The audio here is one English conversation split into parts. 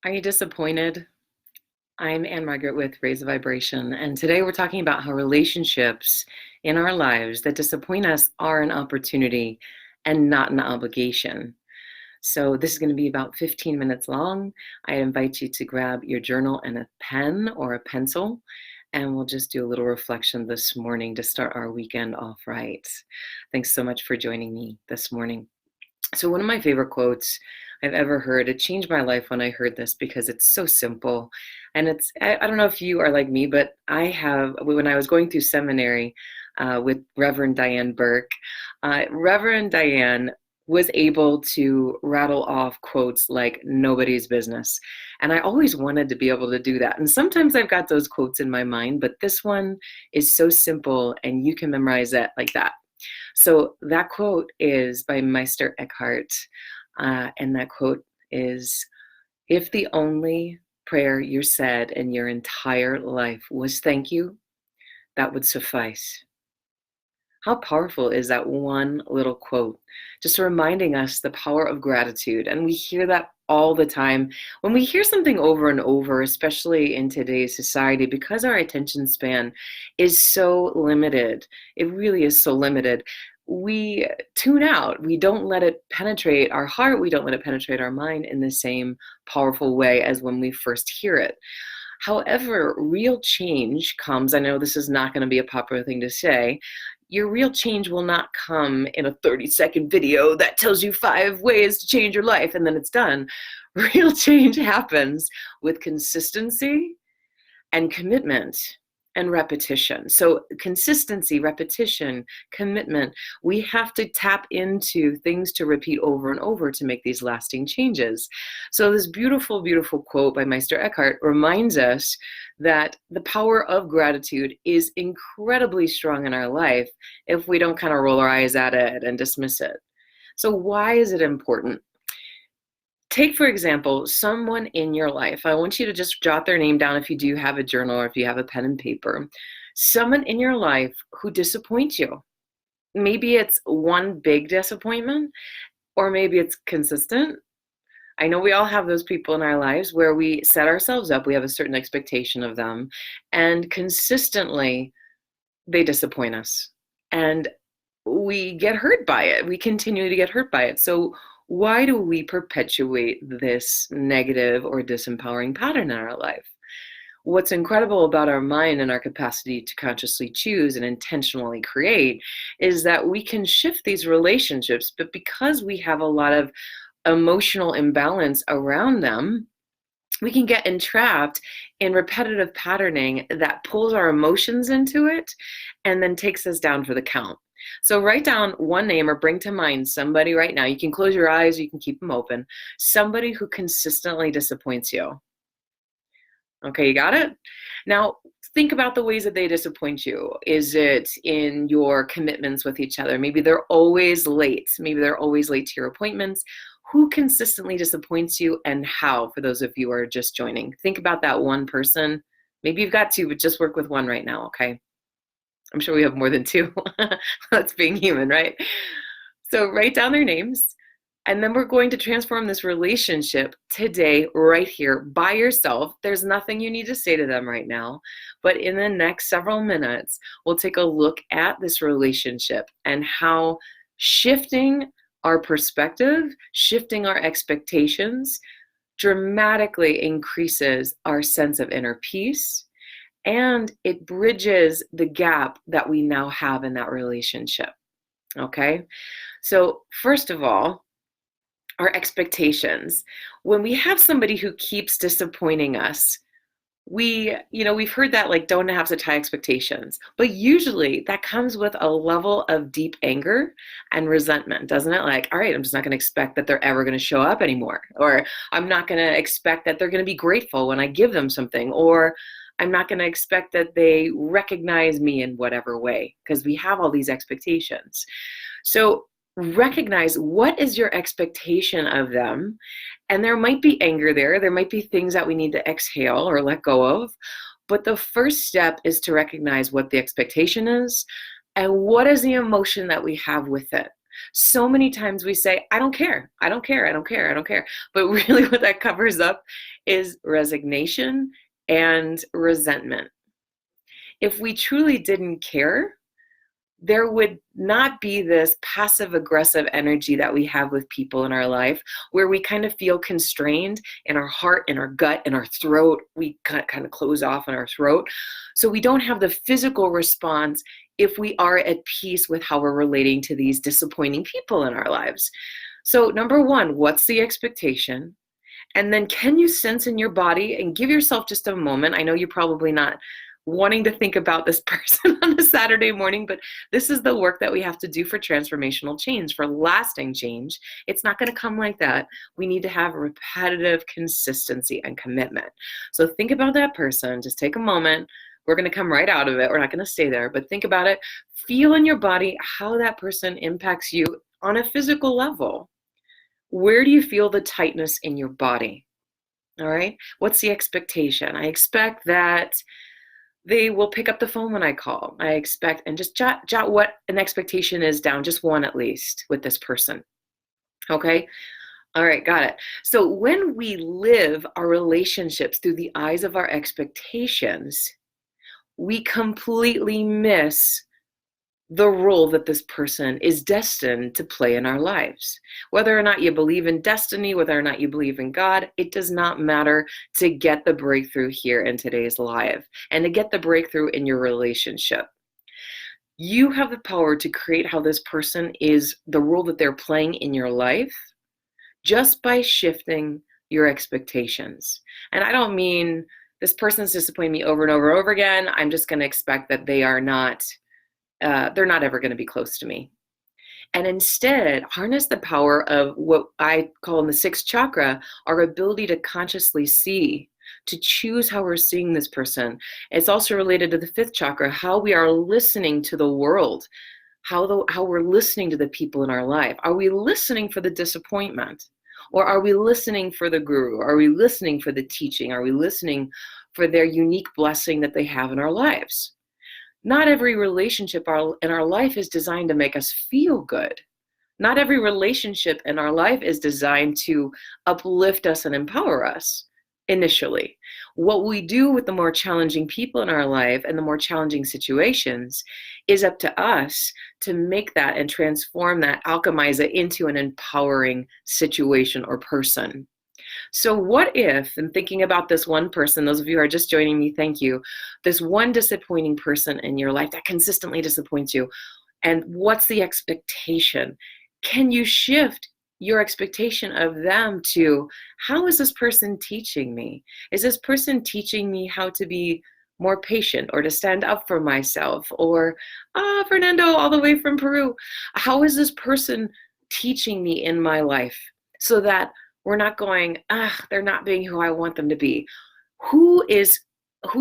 Are you disappointed? I'm Anne Margaret with Raise a Vibration, and today we're talking about how relationships in our lives that disappoint us are an opportunity and not an obligation. So, this is going to be about 15 minutes long. I invite you to grab your journal and a pen or a pencil, and we'll just do a little reflection this morning to start our weekend off right. Thanks so much for joining me this morning. So one of my favorite quotes I've ever heard, it changed my life when I heard this because it's so simple. And I don't know if you are like me, but when I was going through seminary with Reverend Diane Burke, Reverend Diane was able to rattle off quotes like nobody's business. And I always wanted to be able to do that. And sometimes I've got those quotes in my mind, but this one is so simple and you can memorize it like that. So that quote is by Meister Eckhart, and that quote is, "If the only prayer you said in your entire life was thank you, that would suffice." How powerful is that one little quote? Just reminding us the power of gratitude. And we hear that all the time. When we hear something over and over, especially in today's society, because our attention span is so limited, it really is so limited, we tune out. We don't let it penetrate our heart. We don't let it penetrate our mind in the same powerful way as when we first hear it. However, real change comes, I know this is not going to be a popular thing to say, your real change will not come in a 30-second video that tells you 5 ways to change your life and then it's done. Real change happens with consistency and commitment and repetition. So consistency, repetition, commitment, we have to tap into things to repeat over and over to make these lasting changes. So this beautiful, beautiful quote by Meister Eckhart reminds us that the power of gratitude is incredibly strong in our life if we don't kind of roll our eyes at it and dismiss it. So why is it important? Take, for example, someone in your life. I want you to just jot their name down if you do have a journal or if you have a pen and paper. Someone in your life who disappoints you. Maybe it's one big disappointment, or maybe it's consistent. I know we all have those people in our lives where we set ourselves up, we have a certain expectation of them, and consistently they disappoint us. And we get hurt by it. We continue to get hurt by it. So why do we perpetuate this negative or disempowering pattern in our life? What's incredible about our mind and our capacity to consciously choose and intentionally create is that we can shift these relationships, but because we have a lot of emotional imbalance around them, we can get entrapped in repetitive patterning that pulls our emotions into it and then takes us down for the count. So write down one name or bring to mind somebody right now. You can close your eyes, you can keep them open. Somebody who consistently disappoints you. Okay, you got it? Now, think about the ways that they disappoint you. Is it in your commitments with each other? Maybe they're always late. Maybe they're always late to your appointments. Who consistently disappoints you and how, for those of you who are just joining? Think about that one person. Maybe you've got two, but just work with one right now, okay? I'm sure we have more than two. That's being human, right? So write down their names, and then we're going to transform this relationship today, right here, by yourself. There's nothing you need to say to them right now, but in the next several minutes, we'll take a look at this relationship and how shifting our perspective, shifting our expectations, dramatically increases our sense of inner peace, and it bridges the gap that we now have in that relationship, okay? So first of all, our expectations. When we have somebody who keeps disappointing us, we've heard that, like, don't have such high expectations, but usually that comes with a level of deep anger and resentment, doesn't it? Like, all right, I'm just not going to expect that they're ever going to show up anymore, or I'm not going to expect that they're going to be grateful when I give them something, or I'm not going to expect that they recognize me in whatever way, because we have all these expectations. So recognize, what is your expectation of them? And there might be anger there. There might be things that we need to exhale or let go of. But the first step is to recognize what the expectation is and what is the emotion that we have with it. So many times we say, I don't care, I don't care, I don't care, I don't care. But really what that covers up is resignation and resentment. If we truly didn't care, there would not be this passive aggressive energy that we have with people in our life, where we kind of feel constrained in our heart, in our gut, in our throat. We kind of close off in our throat. So we don't have the physical response if we are at peace with how we're relating to these disappointing people in our lives. So number one, what's the expectation? And then can you sense in your body, and give yourself just a moment. I know you're probably not wanting to think about this person on a Saturday morning, but this is the work that we have to do for transformational change, for lasting change. It's not going to come like that. We need to have repetitive consistency and commitment. So think about that person. Just take a moment. We're going to come right out of it. We're not going to stay there, but think about it. Feel in your body how that person impacts you on a physical level. Where do you feel the tightness in your body? All right. What's the expectation? I expect that they will pick up the phone when I call. I expect, and just jot what an expectation is down, just one at least with this person. Okay? All right, got it. So when we live our relationships through the eyes of our expectations, we completely miss the role that this person is destined to play in our lives. Whether or not you believe in destiny, whether or not you believe in God, it does not matter to get the breakthrough here in today's live and to get the breakthrough in your relationship. You have the power to create how this person is, the role that they're playing in your life, just by shifting your expectations. And I don't mean this person's disappointing me over and over and over again. I'm just going to expect that they're not ever going to be close to me. And instead, harness the power of what I call in the Sixth Chakra, our ability to consciously see, to choose how we're seeing this person. It's also related to the Fifth Chakra, how we are listening to the world, how we're listening to the people in our life. Are we listening for the disappointment? Or are we listening for the guru? Are we listening for the teaching? Are we listening for their unique blessing that they have in our lives? Not every relationship in our life is designed to make us feel good. Not every relationship in our life is designed to uplift us and empower us initially. What we do with the more challenging people in our life and the more challenging situations is up to us to make that and transform that, alchemize it into an empowering situation or person. So what if, and thinking about this one person, those of you who are just joining me, thank you, this one disappointing person in your life that consistently disappoints you, and what's the expectation? Can you shift your expectation of them to, how is this person teaching me? Is this person teaching me how to be more patient or to stand up for myself? Or, Fernando, all the way from Peru, how is this person teaching me in my life so that we're not going, they're not being who I want them to be? Who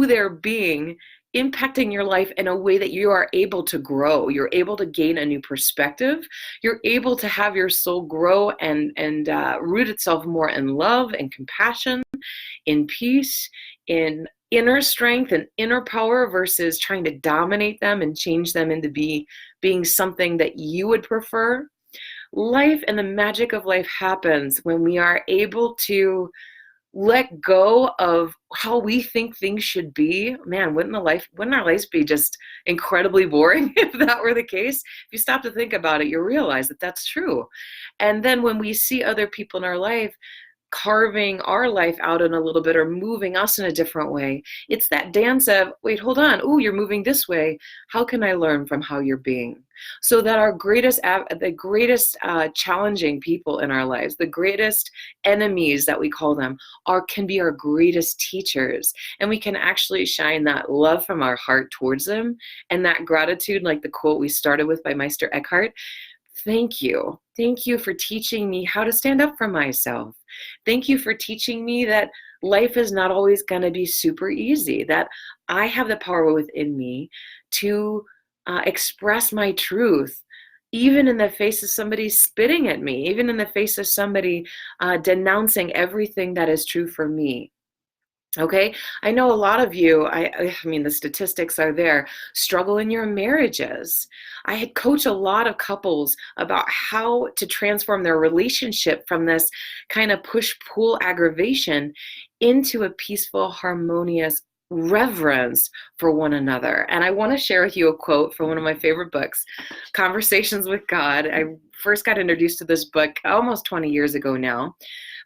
they're being impacting your life in a way that you are able to grow? You're able to gain a new perspective. You're able to have your soul grow and root itself more in love and compassion, in peace, in inner strength and inner power, versus trying to dominate them and change them into being something that you would prefer. Life and the magic of life happens when we are able to let go of how we think things should be. Man, wouldn't our lives be just incredibly boring if that were the case? If you stop to think about it, you realize that that's true. And then when we see other people in our life carving our life out in a little bit or moving us in a different way, it's that dance of, wait, hold on. Oh, you're moving this way. How can I learn from how you're being? So that the greatest challenging people in our lives, the greatest enemies that we call them, can be our greatest teachers. And we can actually shine that love from our heart towards them and that gratitude, like the quote we started with by Meister Eckhart. Thank you. Thank you for teaching me how to stand up for myself. Thank you for teaching me that life is not always going to be super easy, that I have the power within me to express my truth, even in the face of somebody spitting at me, even in the face of somebody denouncing everything that is true for me. Okay, I know a lot of you, I mean, the statistics are there, struggle in your marriages. I had coached a lot of couples about how to transform their relationship from this kind of push-pull aggravation into a peaceful, harmonious reverence for one another. And I want to share with you a quote from one of my favorite books, Conversations with God. I first got introduced to this book almost 20 years ago now.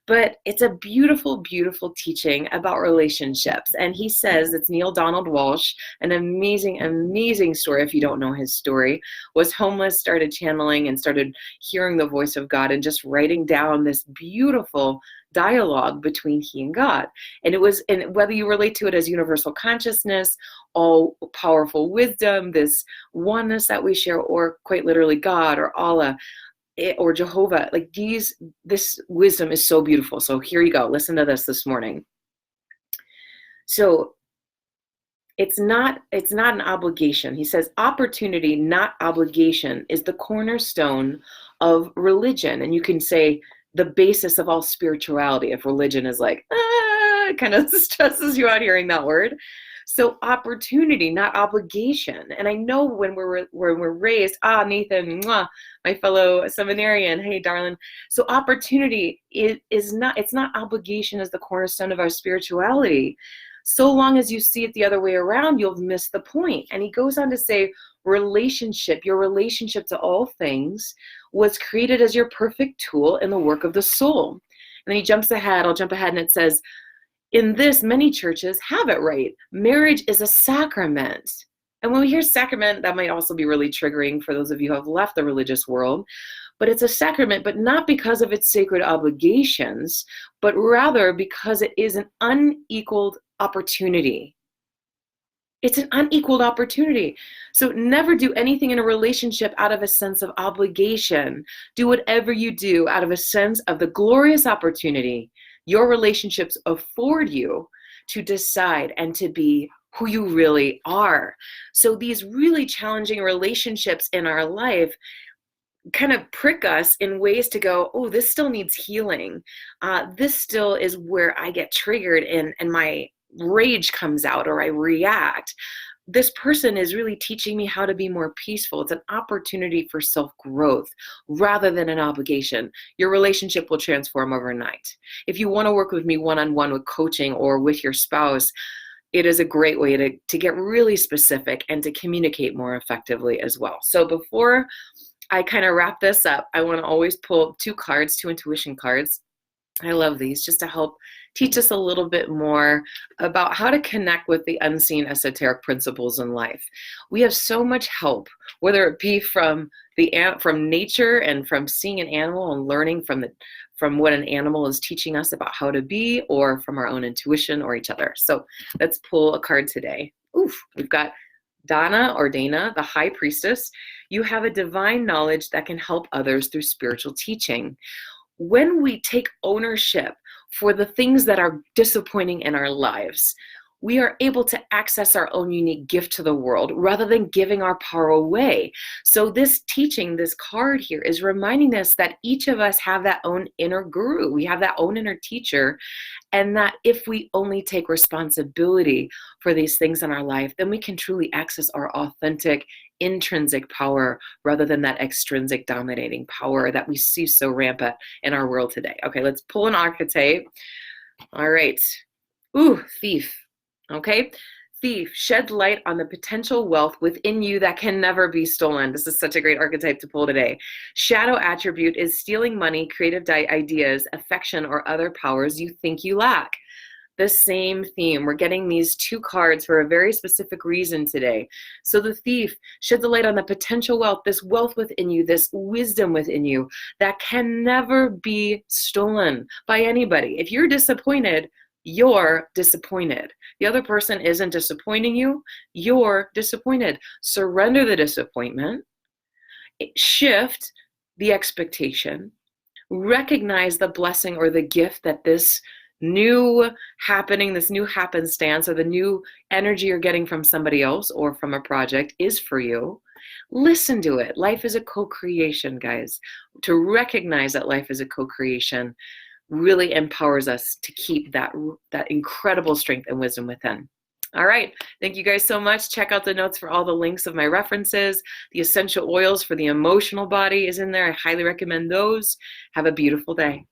But it's a beautiful, beautiful teaching about relationships. And he says, it's Neil Donald Walsch, an amazing, amazing story. If you don't know his story, was homeless, started channeling and started hearing the voice of God and just writing down this beautiful dialogue between he and God. And it was, and whether you relate to it as universal consciousness, all powerful wisdom, this oneness that we share, or quite literally God or Allah, or Jehovah, like this wisdom is so beautiful. So here you go. Listen to this morning. So it's not an obligation. He says, opportunity, not obligation, is the cornerstone of religion. And you can say the basis of all spirituality. If religion is like, it kind of stresses you out hearing that word. So opportunity, not obligation. And I know when we're raised, Nathan, mwah, my fellow seminarian, hey, darling. So opportunity is not, it's not obligation as the cornerstone of our spirituality. So long as you see it the other way around, you'll miss the point. And he goes on to say, relationship, your relationship to all things was created as your perfect tool in the work of the soul. And then he jumps ahead, I'll jump ahead, and it says, in this, many churches have it right. Marriage is a sacrament. And when we hear sacrament, that might also be really triggering for those of you who have left the religious world. But it's a sacrament, but not because of its sacred obligations, but rather because it is an unequaled opportunity. It's an unequaled opportunity. So never do anything in a relationship out of a sense of obligation. Do whatever you do out of a sense of the glorious opportunity your relationships afford you to decide and to be who you really are. So these really challenging relationships in our life kind of prick us in ways to go, oh, this still needs healing. This still is where I get triggered and my rage comes out or I react. This person is really teaching me how to be more peaceful. It's an opportunity for self-growth rather than an obligation. Your relationship will transform overnight. If you want to work with me one-on-one with coaching or with your spouse, it is a great way to get really specific and to communicate more effectively as well. So before I kind of wrap this up, I want to always pull two intuition cards. I love these just to help teach us a little bit more about how to connect with the unseen esoteric principles in life. We have so much help, whether it be from nature and from seeing an animal and learning from what an animal is teaching us about how to be, or from our own intuition or each other. So let's pull a card today. We've got Dana, the High Priestess. You have a divine knowledge that can help others through spiritual teaching. When we take ownership for the things that are disappointing in our lives, we are able to access our own unique gift to the world rather than giving our power away. So this teaching, this card here, is reminding us that each of us have that own inner guru. We have that own inner teacher, and that if we only take responsibility for these things in our life, then we can truly access our authentic, intrinsic power rather than that extrinsic dominating power that we see so rampant in our world today. Okay, let's pull an archetype. All right. Thief. Okay, thief, shed light on the potential wealth within you that can never be stolen. This is such a great archetype to pull today. Shadow attribute is stealing money, creative ideas, affection, or other powers you think you lack. The same theme. We're getting these two cards for a very specific reason today. So the thief, shed the light on the potential wealth, this wealth within you, this wisdom within you that can never be stolen by anybody. If you're disappointed, you're disappointed. The other person isn't disappointing you. You're disappointed. Surrender the disappointment. Shift the expectation. Recognize the blessing or the gift that this new happening, this new happenstance, or the new energy you're getting from somebody else or from a project is for you. Listen to it. Life is a co-creation, guys. To recognize that life is a co-creation, really empowers us to keep that incredible strength and wisdom within. All right. Thank you guys so much. Check out the notes for all the links of my references. The essential oils for the emotional body is in there. I highly recommend those. Have a beautiful day.